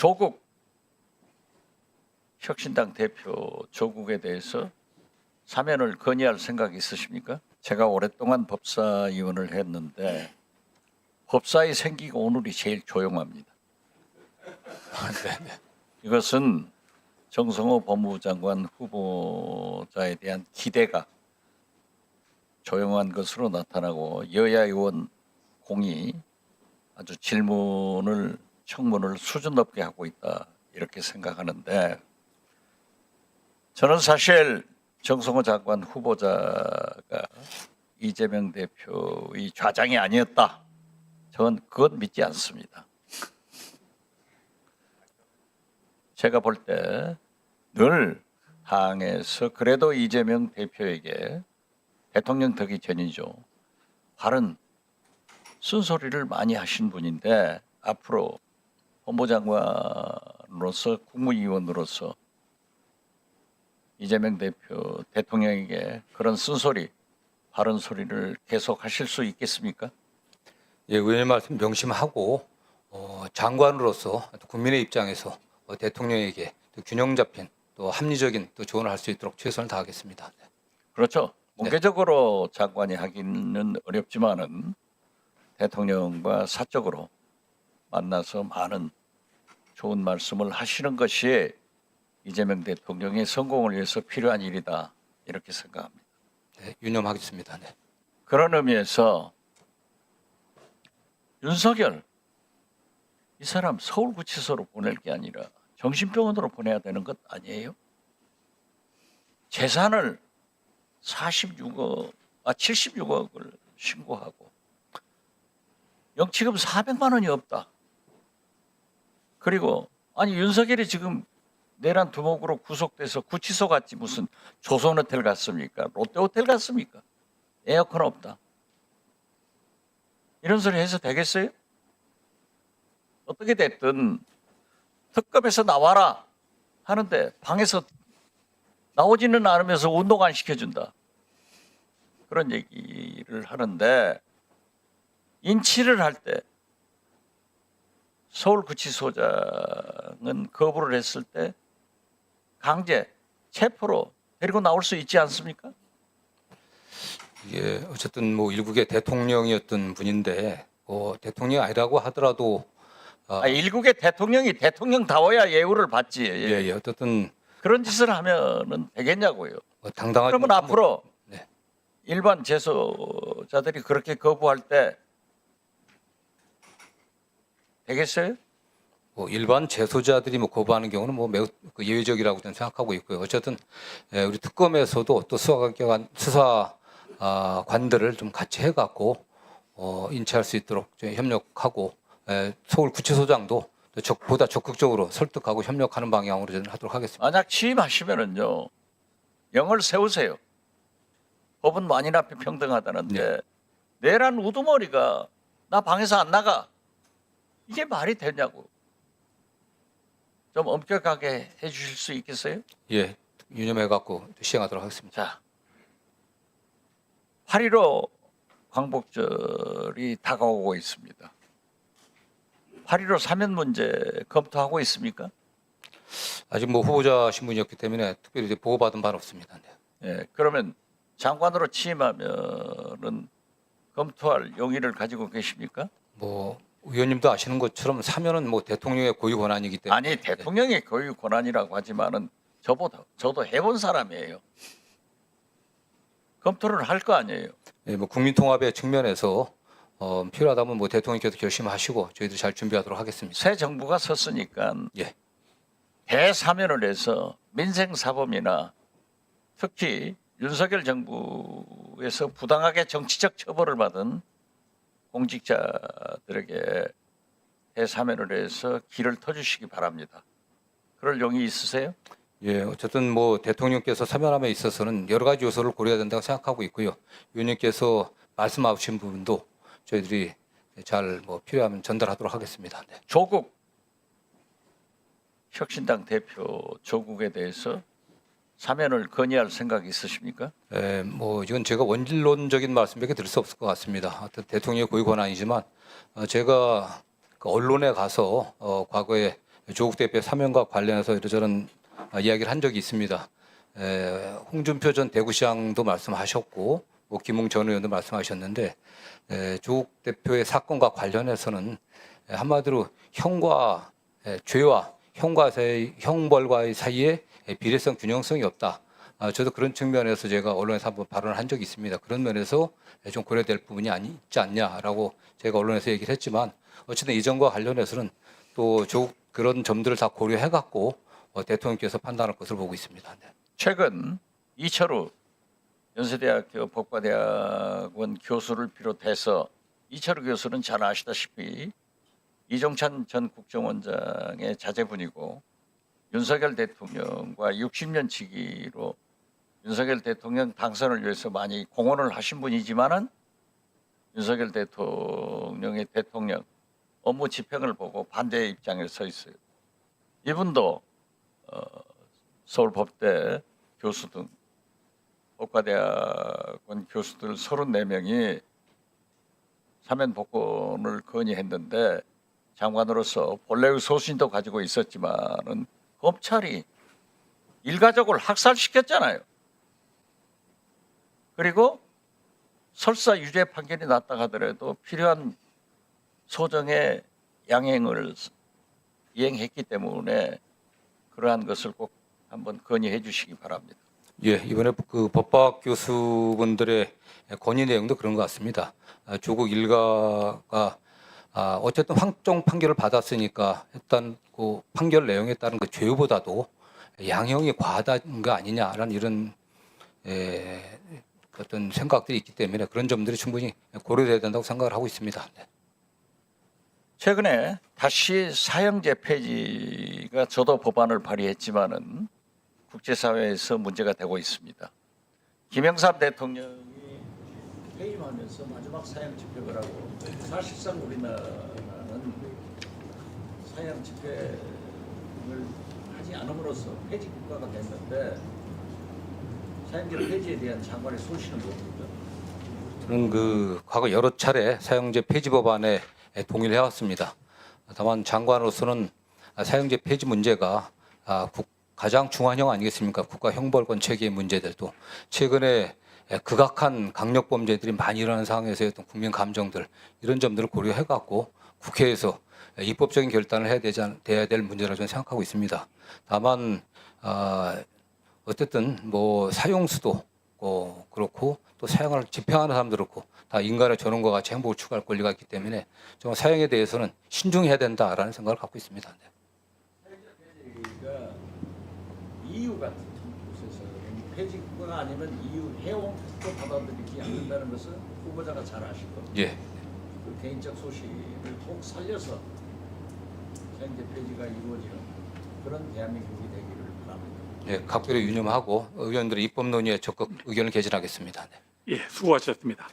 조국 혁신당 대표 조국에 대해서 사면을 건의할 생각이 있으십니까? 제가 오랫동안 법사위원을 했는데 법사위 생기고 오늘이 제일 조용합니다. 이것은 정성호 법무부 장관 후보자에 대한 기대가 조용한 것으로 나타나고 여야 의원 공이 아주 청문을 수준 높게 하고 있다 이렇게 생각하는데, 저는 사실 정성호 장관 후보자가 이재명 대표의 좌장이 아니었다, 저는 그건 믿지 않습니다. 제가 볼 때 늘 당에서 그래도 이재명 대표에게 대통령 덕이 전이죠, 바른 쓴소리를 많이 하신 분인데, 앞으로 법무장관으로서 국무위원으로서 이재명 대표 대통령에게 그런 쓴소리, 바른 소리를 계속 하실 수 있겠습니까? 예, 의원님 말씀 명심하고 장관으로서 국민의 입장에서 대통령에게 또 균형 잡힌 또 합리적인 또 조언을 할 수 있도록 최선을 다하겠습니다. 네. 그렇죠. 공개적으로 장관이 하기는 어렵지만은 대통령과 사적으로 만나서 많은 좋은 말씀을 하시는 것이 이재명 대통령의 성공을 위해서 필요한 일이다 이렇게 생각합니다. 네, 유념하겠습니다. 네. 그런 의미에서 윤석열 이 사람 서울구치소로 보낼 게 아니라 정신병원으로 보내야 되는 것 아니에요? 재산을 76억을 신고하고 영치금 400만 원이 없다. 그리고 아니 윤석열이 지금 내란 두목으로 구속돼서 구치소 갔지 무슨 조선호텔 갔습니까? 롯데호텔 갔습니까? 에어컨 없다. 이런 소리 해서 되겠어요? 어떻게 됐든 특검에서 나와라 하는데 방에서 나오지는 않으면서 운동 안 시켜준다, 그런 얘기를 하는데, 인치를 할 때 서울구치소장은 거부를 했을 때 강제 체포로 데리고 나올 수 있지 않습니까? 이게 어쨌든 뭐 일국의 대통령이었던 분인데 대통령이 아니라고 하더라도 일국의 대통령이 대통령다워야 예우를 받지. 예, 어쨌든 그런 짓을 하면은 되겠냐고요. 당당하게. 그러면 앞으로 네. 일반 재소자들이 그렇게 거부할 때 되겠어요? 일반 재소자들이 거부하는 경우는 매우 예외적이라고 저는 생각하고 있고요. 어쨌든 우리 특검에서도 또 수사관들을 좀 같이 해갖고 인치할 수 있도록 좀 협력하고, 서울구치소장도 보다 적극적으로 설득하고 협력하는 방향으로 저는 하도록 하겠습니다. 만약 취임하시면은요, 영을 세우세요. 법은 만인 앞에 평등하다는데 내란 우두머리가 나 방에서 안 나가, 이게 말이 되냐고. 좀 엄격하게 해주실 수 있겠어요? 예, 유념해갖고 시행하도록 하겠습니다. 자, 8.15 광복절이 다가오고 있습니다. 8.15 사면 문제 검토하고 있습니까? 아직 후보자 신분이었기 때문에 특별히 이제 보고받은 바는 없습니다. 네. 예, 그러면 장관으로 취임하면은 검토할 용의를 가지고 계십니까? 의원님도 아시는 것처럼 사면은 대통령의 고유 권한이기 때문에. 아니, 대통령의 고유 권한이라고 하지만은 저도 해본 사람이에요. 검토를 할 거 아니에요. 예, 국민통합의 측면에서 필요하다면 대통령께서 결심하시고 저희들이 잘 준비하도록 하겠습니다. 새 정부가 섰으니까 예. 대사면을 해서 민생사범이나 특히 윤석열 정부에서 부당하게 정치적 처벌을 받은 공직자들에게 대사면을 해서 길을 터주시기 바랍니다. 그럴 용의 있으세요? 예, 어쨌든 대통령께서 사면함에 있어서는 여러 가지 요소를 고려해야 된다고 생각하고 있고요. 의원님께서 말씀하신 부분도 저희들이 잘 필요하면 전달하도록 하겠습니다. 네. 조국 혁신당 대표 조국에 대해서 사면을 건의할 생각이 있으십니까? 이건 제가 원론적인 말씀밖에 드릴 수 없을 것 같습니다. 어떤 대통령의 고유 권한이지만 제가 언론에 가서 과거에 조국 대표의 사면과 관련해서 이런저런 이야기를 한 적이 있습니다. 홍준표 전 대구시장도 말씀하셨고 김웅 전 의원도 말씀하셨는데 조국 대표의 사건과 관련해서는 한마디로 형과 죄와 형벌과의 사이에 비례성 균형성이 없다. 저도 그런 측면에서 제가 언론에서 한번 발언을 한 적이 있습니다. 그런 면에서 좀 고려될 부분이 있지 않냐라고 제가 언론에서 얘기를 했지만 어쨌든 이 점과 관련해서는 또 조국 그런 점들을 다 고려해갖고 대통령께서 판단할 것으로 보고 있습니다. 네. 최근 이철우 연세대학교 법과대학원 교수를 비롯해서 이철우 교수는 잘 아시다시피 이종찬 전 국정원장의 자제분이고 윤석열 대통령과 60년 지기로 윤석열 대통령 당선을 위해서 많이 공헌을 하신 분이지만은 윤석열 대통령의 대통령 업무 집행을 보고 반대의 입장에 서 있어요. 이분도 서울법대 교수 등 법과대학원 교수들 34명이 사면 복권을 건의했는데 장관으로서 본래의 소신도 가지고 있었지만은 검찰이 일가족을 학살시켰잖아요. 그리고 설사 유죄 판결이 났다 하더라도 필요한 소정의 양형을 이행했기 때문에 그러한 것을 꼭 한번 건의해 주시기 바랍니다. 예, 이번에 그 법학 교수분들의 건의 내용도 그런 것 같습니다. 조국 일가가 어쨌든 확정 판결을 받았으니까 일단 그 판결 내용에 따른 그 죄보다도 양형이 과다한 거 아니냐라는 이런 어떤 생각들이 있기 때문에 그런 점들이 충분히 고려돼야 된다고 생각을 하고 있습니다. 네. 최근에 다시 사형제 폐지가 저도 법안을 발의했지만은 국제사회에서 문제가 되고 있습니다. 김영삼 대통령이 퇴임하면서 마지막 사형 집행을 하고 사실상 우리나라는 사형 집행을 하지 않음으로써 폐지 국가가 됐는데 사형제 폐지에 대한 장관의 소신은 뭡니까? 저는 그 과거 여러 차례 사형제 폐지 법안에 동의를 해왔습니다. 다만 장관으로서는 사형제 폐지 문제가 가장 중환형 아니겠습니까? 국가 형벌권 체계의 문제들도 최근에 극악한 강력 범죄들이 많이 일어나는 상황에서 어떤 국민 감정들 이런 점들을 고려해갖고 국회에서 입법적인 결단을 돼야 될 문제라고 저는 생각하고 있습니다. 다만 어쨌든 뭐 사용수도 그렇고 또 사형을 집행하는 사람도 그렇고 다 인간의 존엄과 같이 행복을 추구할 권리가 있기 때문에 정말 사형에 대해서는 신중해야 된다라는 생각을 갖고 있습니다. 네. 폐지가 EU 같은 곳에서 폐지 국가가 아니면 EU 회원국도 받아들이지 않는다는 것은 후보자가 잘 아실 겁니다. 예. 그 개인적 소신을 꼭 살려서 사형제 폐지가 이루어지는 그런 대한민국이 되기를 바랍니다. 예, 각별히 유념하고 의원들의 입법 논의에 적극 의견을 개진하겠습니다. 네. 예, 수고하셨습니다.